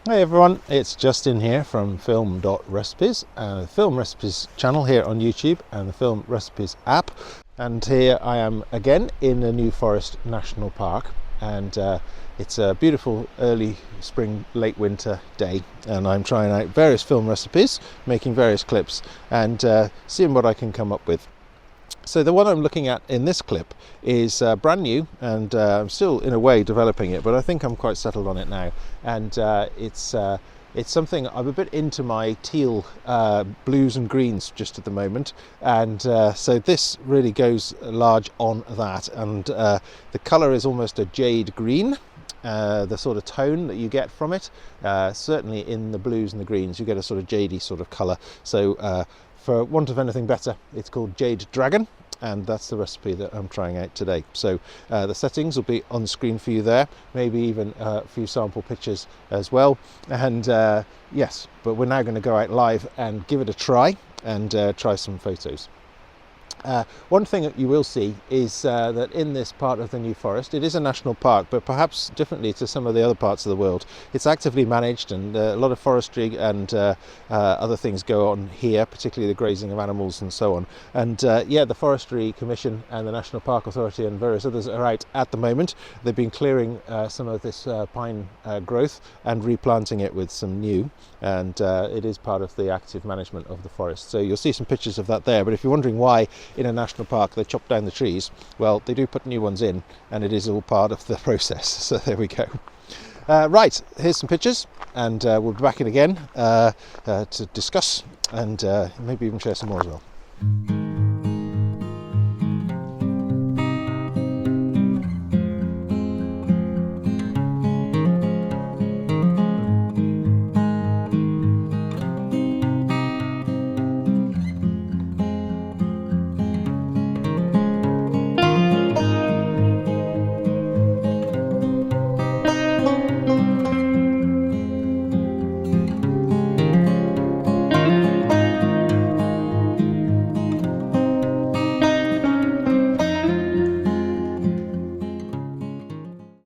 Hey everyone, it's Justin here from film.recipes, the Film Recipes channel here on YouTube and the Film Recipes app. And here I am again in the New Forest National Park, and it's a beautiful early spring, late winter day, and I'm trying out various film recipes, making various clips and seeing what I can come up with. So the one I'm looking at in this clip is brand new, and I'm still in a way developing it, but I think I'm quite settled on it now. And it's something I'm a bit into, my teal, blues and greens just at the moment, and so this really goes large on that. And the colour is almost a jade green. The sort of tone that you get from it, certainly in the blues and the greens, you get a sort of jadey sort of colour. So for want of anything better, it's called Jade Dragon, and that's the recipe that I'm trying out today. So the settings will be on the screen for you there, maybe even a few sample pictures as well. And yes, but we're now going to go out live and give it a try and try some photos. One thing that you will see is that in this part of the New Forest, it is a national park, but perhaps differently to some of the other parts of the world, it's actively managed, and a lot of forestry and other things go on here, particularly the grazing of animals and so on. And yeah, the Forestry Commission and the National Park Authority and various others are out at the moment. They've been clearing some of this pine growth and replanting it with some new, and it is part of the active management of the forest. So you'll see some pictures of that there. But if you're wondering why in a national park they chop down the trees, well, they do put new ones in, and it is all part of the process. So there we go. Right, here's some pictures, and we'll be back in again to discuss and maybe even share some more as well.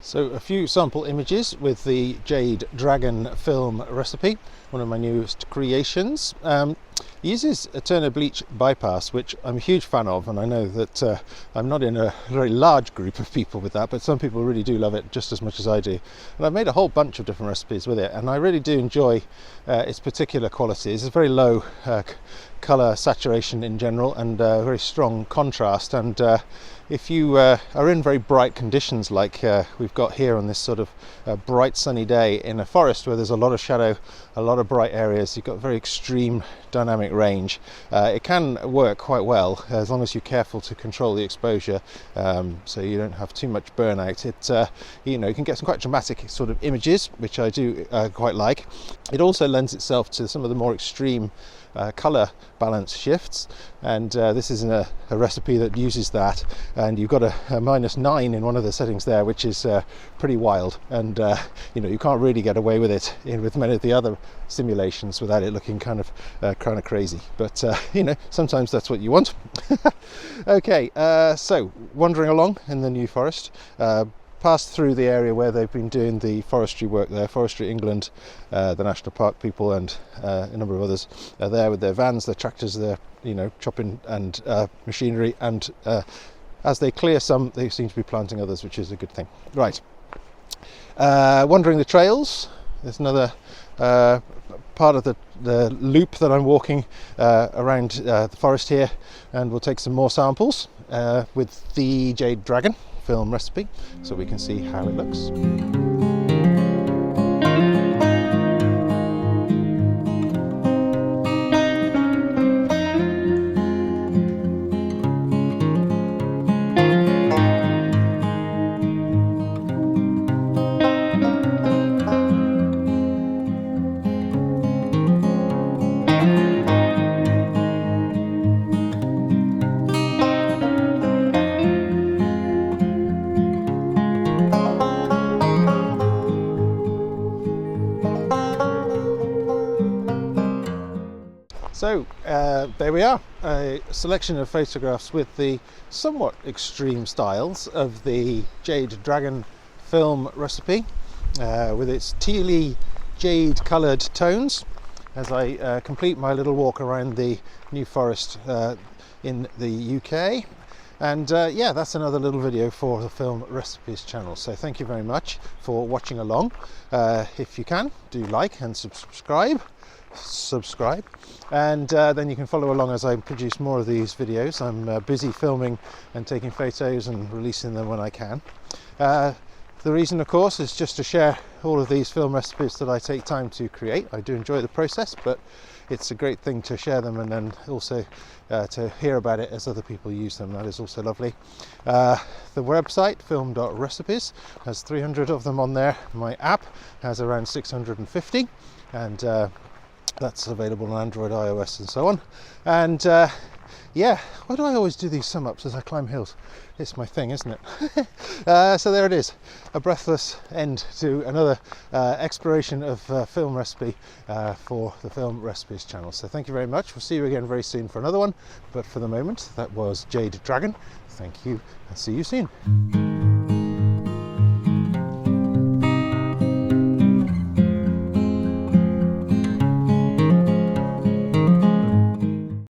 So a few sample images with the Jade Dragon Film Recipe, one of my newest creations. It uses Eterna Bleach bypass, which I'm a huge fan of, and I know that I'm not in a very large group of people with that, but some people really do love it just as much as I do. And I've made a whole bunch of different recipes with it, and I really do enjoy its particular qualities. It's very low colour saturation in general, and very strong contrast. And if you are in very bright conditions like we've got here on this sort of bright sunny day in a forest where there's a lot of shadow, a lot of bright areas, you've got very extreme dynamic range, it can work quite well as long as you're careful to control the exposure, so you don't have too much burnout. It you know, you can get some quite dramatic sort of images, which I do quite like. It also lends itself to some of the more extreme colour balance shifts, and this is a recipe that uses that, and you've got a -9 in one of the settings there, which is pretty wild. And you know, you can't really get away with it with many of the other simulations without it looking kind of crazy, but you know, sometimes that's what you want. Okay, so wandering along in the New Forest, passed through the area where they've been doing the forestry work there. Forestry England, the National Park people, and a number of others are there with their vans, their tractors, their, you know, chopping and machinery, and as they clear some, they seem to be planting others, which is a good thing. Right, wandering the trails. There's another part of the loop that I'm walking around the forest here, and we'll take some more samples with the Jade Dragon Film Recipe so we can see how it looks. So there we are, a selection of photographs with the somewhat extreme styles of the Jade Dragon Film Recipe, with its tealy jade coloured tones as I complete my little walk around the New Forest in the UK. And yeah, that's another little video for the Film Recipes channel. So thank you very much for watching along. If you can, do like and subscribe, and then you can follow along as I produce more of these videos. I'm busy filming and taking photos and releasing them when I can. The reason, of course, is just to share all of these film recipes that I take time to create. I do enjoy the process, but it's a great thing to share them and then also to hear about it as other people use them. That is also lovely. The website, film.recipes, has 300 of them on there. My app has around 650, and that's available on Android, iOS and so on. And yeah, why do I always do these sum ups as I climb hills? It's my thing, isn't it? So there it is, a breathless end to another exploration of film recipe for the Film Recipes channel. So thank you very much. We'll see you again very soon for another one. But for the moment, that was Jade Dragon. Thank you, and see you soon.